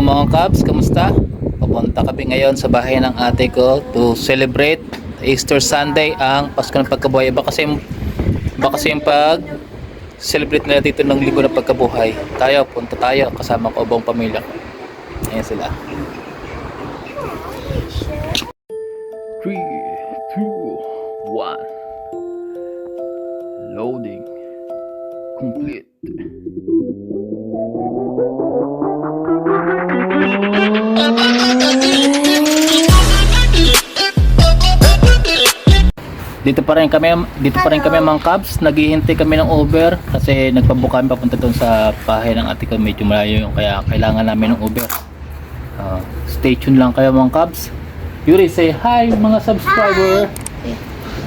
Mga Cubs, kamusta? Papunta kami ngayon sa bahay ng ate ko to celebrate Easter Sunday, ang Pasko ng Pagkabuhay. Baka kasi yung pag-celebrate nila dito ng Linggo ng Pagkabuhay. Punta tayo kasama ko buong pamilya ko. Ayan sila. 3, 2, 1. Loading complete. Dito pa rin kami mga Cubs, naghihintay kami ng Uber kasi nagpabook kami papunta doon sa bahay ng ate ko, medyo malayo yung kaya kailangan namin ng Uber. Stay tuned lang kayo mga Cubs. Yuri, say hi mga subscriber.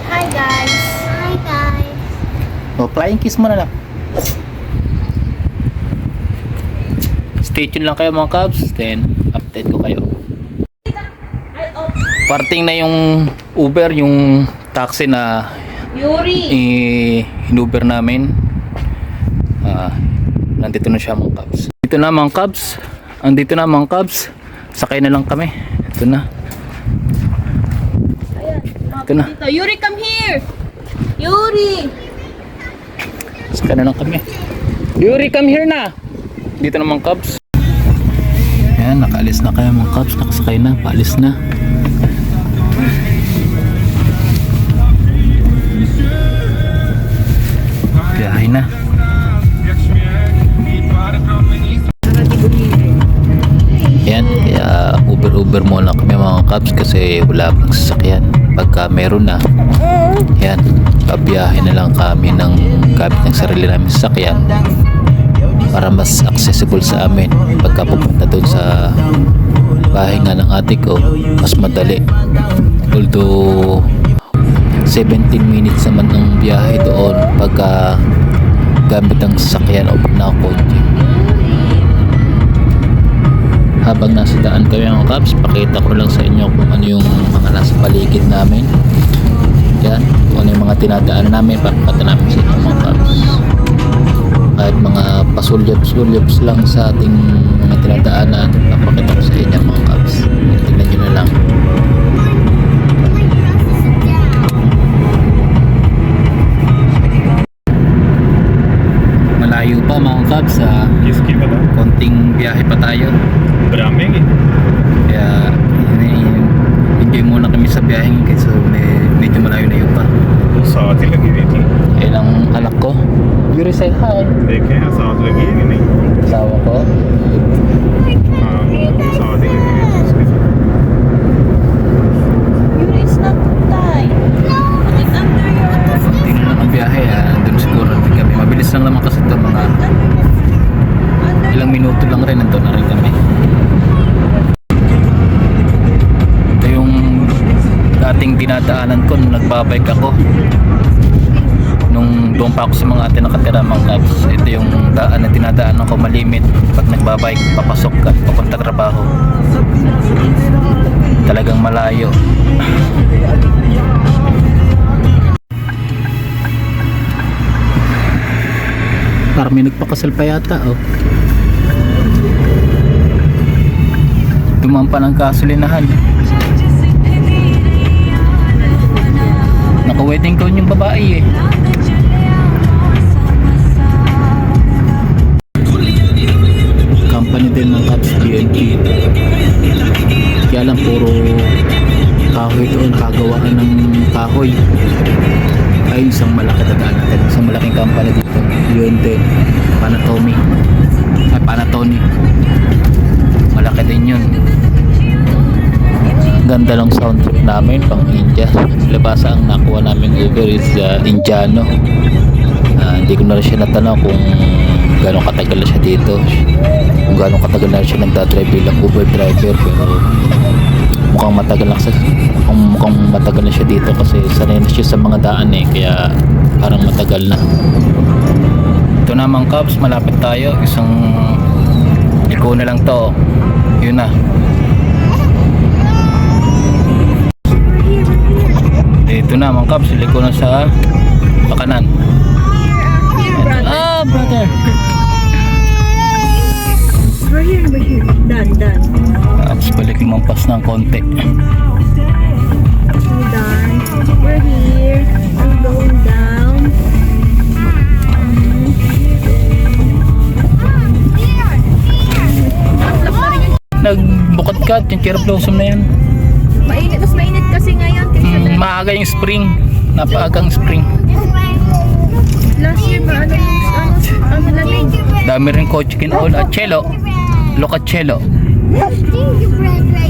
Hi guys. Hi guys. Flying kiss mo na lang. Stay tuned lang kayo mga Cubs, then update ko kayo. Parting na yung Uber, yung taxi na in-Uber namin. Nandito na siya mga Cubs. Dito na mga Cubs. Andito na mga Cubs. Sakay na lang kami. Ito na. Ito na. Yuri, come here. Yuri. Sakay na lang kami. Yuri, come here na. Dito na mga Cubs. Ayan, nakaalis na kayo mga Cubs. Nakasakay na. Paalis na. Biyahe na. Yan, kaya Uber muna kami mga Cubs kasi wala pang sasakyan. Pagka meron na, yan, pabiyahe na lang kami ng gamit ng sarili namin sasakyan para mas accessible sa amin. Pagka pupunta doon sa bahay nga ng ate ko, mas madali. Although 17 minutes naman ang biyahe doon pagka gamit ang sasakyan o pag nakakonti. Habang nasa daan kami mga Cubs, pakita ko lang sa inyo kung ano yung mga nasa paligid namin. Yan, kung ano yung mga tinadaanan namin, papakita namin sa inyo mga Cubs. Kahit mga pasulyops lang sa ating mga tinadaanan, papakita ko sa inyo mga Cubs. Tingnan nyo na lang. Malayo pa mga Cubs, konting biyahe pa tayo. Kaya enjoy muna kami sa biyahe kasi medyo malayo na yun pa. साथ ही लगी हुई थी। Ilang anak ko. Yuri, say hi. देखे हैं साथ लगी है कि नहीं? Asawa ko. हाँ, साथ ही लगी हुई थी उसके साथ। Yuri is not tied. Put it under your... Tingnan lang ang biyahe. Doon siguro kami. Mabilis lang naman kasi ito. Mga ilang minuto lang rin. Nandun na rin kami. Ito yung dating dinadaanan ko nung nagbabike ako. Nung doon pa ako sa mga ate nakatira mga Cubs. Ito yung daan na dinadaanan ko, malimit pag nagbabike, papasok ka, papunta trabaho. Talagang malayo. Parang may nagpakasal pa yata, oh. Dumaan pa ng gasolinahan. Naka-wedding gown yung babae eh. Company din ng Cubs, BNG. Kaya lang puro kahoy doon, kagawaan ng kahoy. Ay, isang malaki tagaan natin. Isang malaking company dito, BNG, Panatoni. Malaki din yun. Ganda lang sound trip namin pang India. Labasa ang nakuha namin Uber is Indiano. Hindi ko na rin siya natanong kung gano'ng katagal na siya dito, kung gano'ng katagal na siya nagdadrive bilang Uber driver, pero mukhang matagal na siya dito kasi sanay na siya sa mga daan eh, kaya parang matagal na. Ito na mga Cubs, malapit tayo, isang liko na lang to, yun na. Ito na mga Cubs, liko na sa kanan. Brother. We're here. Done. Tapos balik lumampas ng konti. We're done. We're here. We're going down. Nagbukat ka, yung cherry blossom na yan. Mainit. Mas mainit kasi ngayon. Kaysa Maaga yung spring. Napaagang spring. last year ba? Ano lamig? Dami rin ko chicken all at cello. Locacello.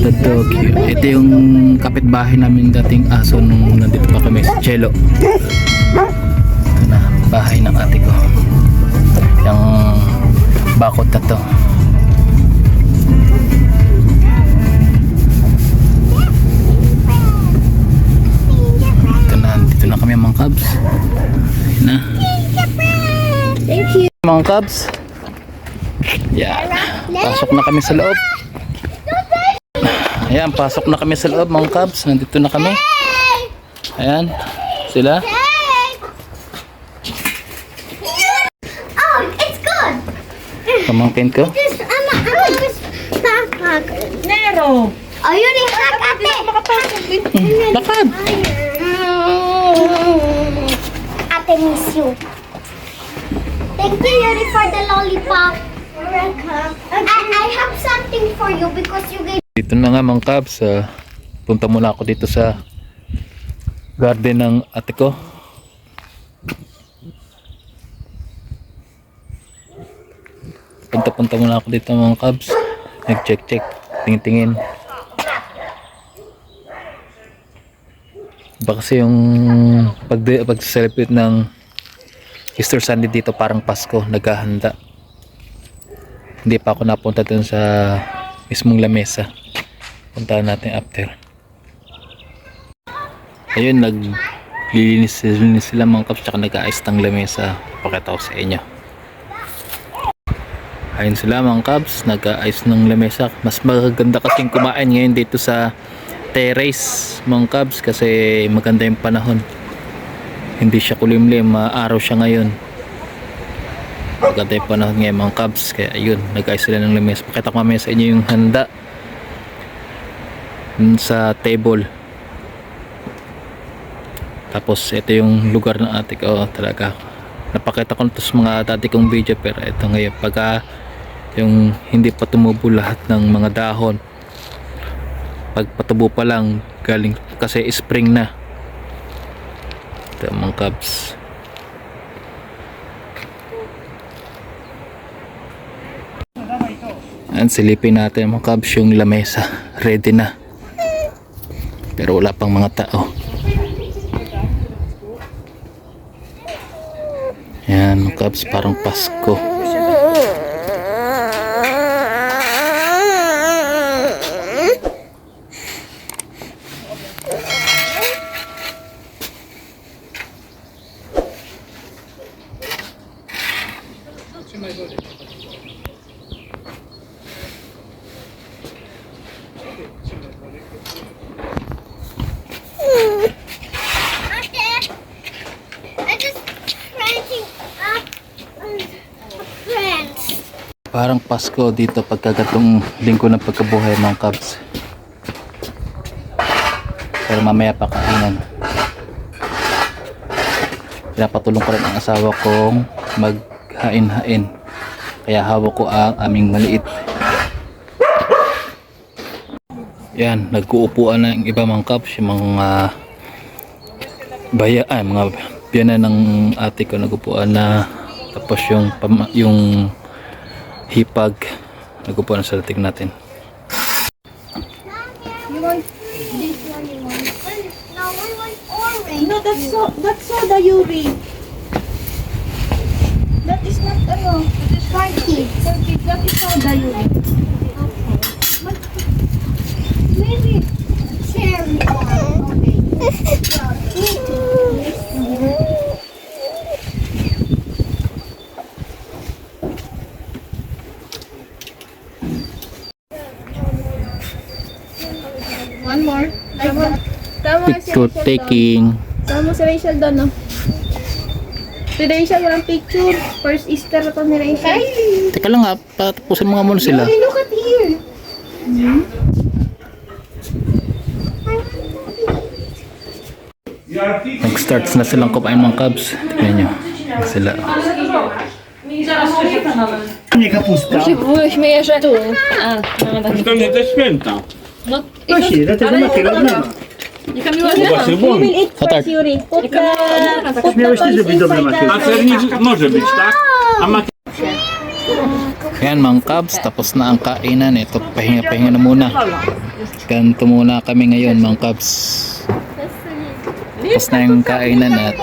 Ito, ito yung kapitbahay namin dating aso nung nandito pa kami sa cello. Ito na, bahay ng ate ko. Yung bakod na to. Ito na, dito na kami mga Cubs. Ayun na. Thank you. Mga Cubs. Yan. Pasok na kami sa loob. Ayan, pasok na kami sa loob mga Cubs. Nandito na kami. Ayan. Sila. Oh, it's good. Pamangkin ko. This backpack. Nero. Oh, you need hack at it. Lakad. Ate miss you. Thank you, Yuri, for the lollipop. You're welcome. I have something for you because you gave. Dito na nga mga Cubs. Punta muna ako dito sa garden ng ate ko. Punta muna ako dito mga Cubs. Nag-check. Tingin-tingin. Baka kasi yung pag-celebrate ng Easter Sunday dito parang Pasko, naghahanda. Hindi pa ako napunta dun sa mismong lamesa. Puntahan natin after. Ayun, naglilinis sila mga Cubs, tsaka nag-aayos ng lamesa. Pakita ko sa inyo. Ayun sila mga Cubs, nag-aayos ng lamesa. Mas maganda kasing kumain ngayon dito sa terrace mga Cubs kasi maganda yung panahon. Hindi siya kulimlim, araw siya ngayon. Maganda yung panahon ngayon mga Cubs. Kaya ayun, nag-ayos sila ng lamesa. Pakita ko mamaya sa inyo yung handa sa table. Tapos ito yung lugar ng ate ko. Talaga napakita ko nito sa mga dati kong video, pero ito ngayon pagka yung hindi pa tumubo lahat ng mga dahon, pag patubo pa lang galing kasi spring na. Ito mga Cubs. And silipin natin mga Cubs yung lamesa, ready na, pero wala pang mga tao. Yan mga Cubs, parang Pasko. I just cranking up friends. Parang Pasko dito pagkagatong linggo ng pagkabuhay mga Cubs. Pero mamaya pa kainan. Pinapatulong ko rin ang asawa kong maghain-hain. Kaya hawak ko ang aming maliit. Yan, nagkuupuan na yung iba mga Cubs. Yung mga mga biyanan ng ate ko nagupuan na. Tapos yung hipag nagupuan na sa dating natin. You want this one? You want? No, we want orange. No, that's soda, Yuri. That is not ano. For kids. That is soda, Yuri. Maybe cherry one. Me too. One more. Like that. Tama si Picture Rachel taking. doon. Tama si Rachel doon, no? Si Rachel, walang picture. First Easter na to ni Rachel. Teka lang nga, patapusin mo nga muna sila. Yuri, look at here. Nag-start na silang kumain mga Cubs. Tignan nyo. Sila. Nie kapusta. Śmieję, że tu. A, no tak. To nie te święta. No, Właśnie, dlatego makiera nie ma. jaka miła Właśnie błąd. O tak. Śmiałeś ty zrobić dobre makiera. A sernik może być, tak? A mak Yan mga Cubs, tapos na ang kainan. Ito, pahinga-pahinga na muna. Ganito muna kami ngayon mga Cubs. Tapos na yung kainan at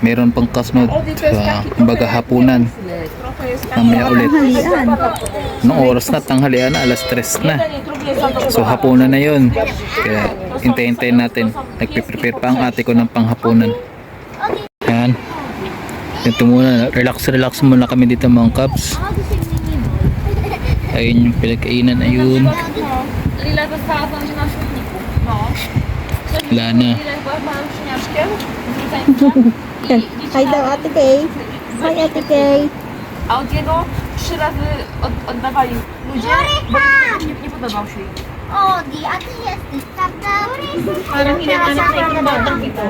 meron pang kasunod. Kumbaga hapunan. Mamaya ulit. Noong oras na, tanghalian na, alas 3 na. So hapunan na yun. Kaya hintay-hintayin natin. Nagpiprepare pa ang ate ko ng panghapunan. Yan. Ito muna, relax muna kami dito mga Cubs. Ayun yung pinagkainan, ayun. Lila została tam na śmietniku. No. Wala na. Lila była małym śmieszkiem. Hi daw, Ate Kay. Hi, Ate Kay. A od jego 3 razy oddawali ludzie, bo nie podobał się im. Oh, di ate jesteś, prawda? Parang hinahanap na yung batang ito.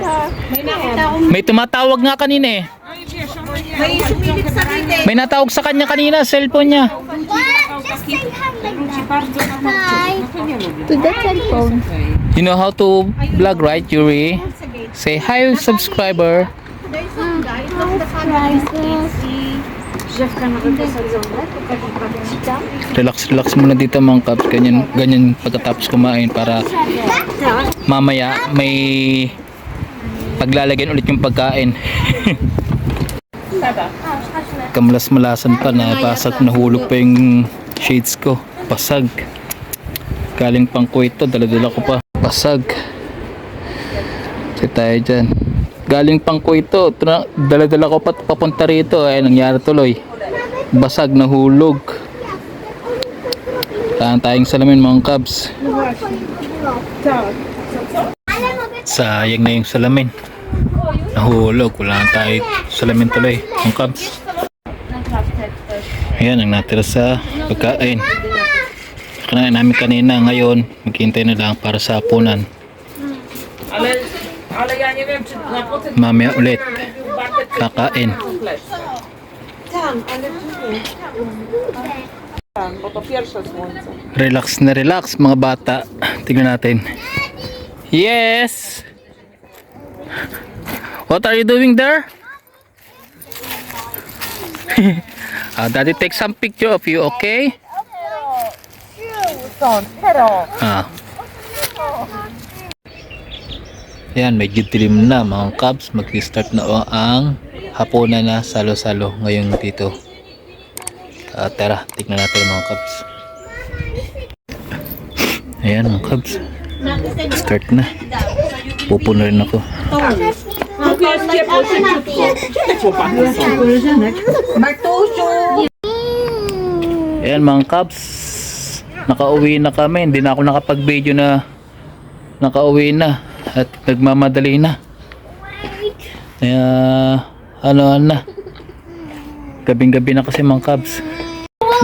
May nakita akong May tumatawag nga kanina eh. may sumilip sa rite. May natawag sa kanya kanina, cellphone niya. What? Just say hi like that. Hi. To the cellphone. You know how to vlog, right, Yuri? Say hi, subscriber. Relax muna dito mga Cubs. Ganyan pagkatapos kumain para mamaya may paglalagyan ulit yung pagkain. Kamalas-malasan pa na pasag, nahulog pa yung shades ko. Pasag. Galing pang Kuwait to, dala-dala ko pa. Pasag. Sige tayo dyan. Galing pang Kuwait to, dala-dala ko pa papunta rito. Ay, nangyari tuloy. Basag, nahulog. Tahan tayong salamin mga Cubs. Sayang na yung salamin. Nahulog, wala na tayo salamin tuloy mga Cubs. Ayan ang natira sa pagkain. Kinain namin kanina, ngayon maghintay na lang para sa hapunan. Ale ja nie wiem, czy na potem Mamaya ulit kakain. tam, ale nie. Tam, bo to pierwsze słońce. Relax na relax mga bata. Tignan natin. Yes! What are you doing there? Daddy take some picture of you, okay? Ah. Yan, medyo dilim na mga Cubs. Mag-start na ang hapunan na salo-salo ngayon dito. Tara, tignan natin mga Cubs. Ayan mga Cubs. Start na. Pupuno rin ako. Ayan mga Cubs. Nakauwi na kami. Hindi na ako nakapag-video na nakauwi na. At nagmamadali na. Kaya ano na. Gabing-gabi na kasi mga Cubs.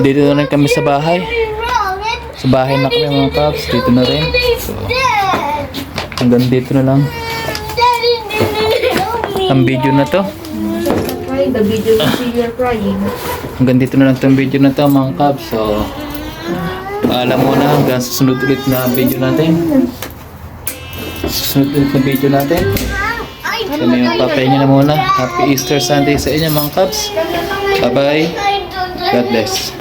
Dito na rin kami sa bahay. Sa bahay na kami mga Cubs. Dito na rin. So, hanggang dito na lang ang video na to. Hanggang dito na lang itong video na to mga Cubs. So, paalam muna hanggang susunod ulit na video natin. Susunod ulit na video natin. Kami yung papahinga na muna. Happy Easter Sunday sa inyo mga Cubs. Bye bye. God bless.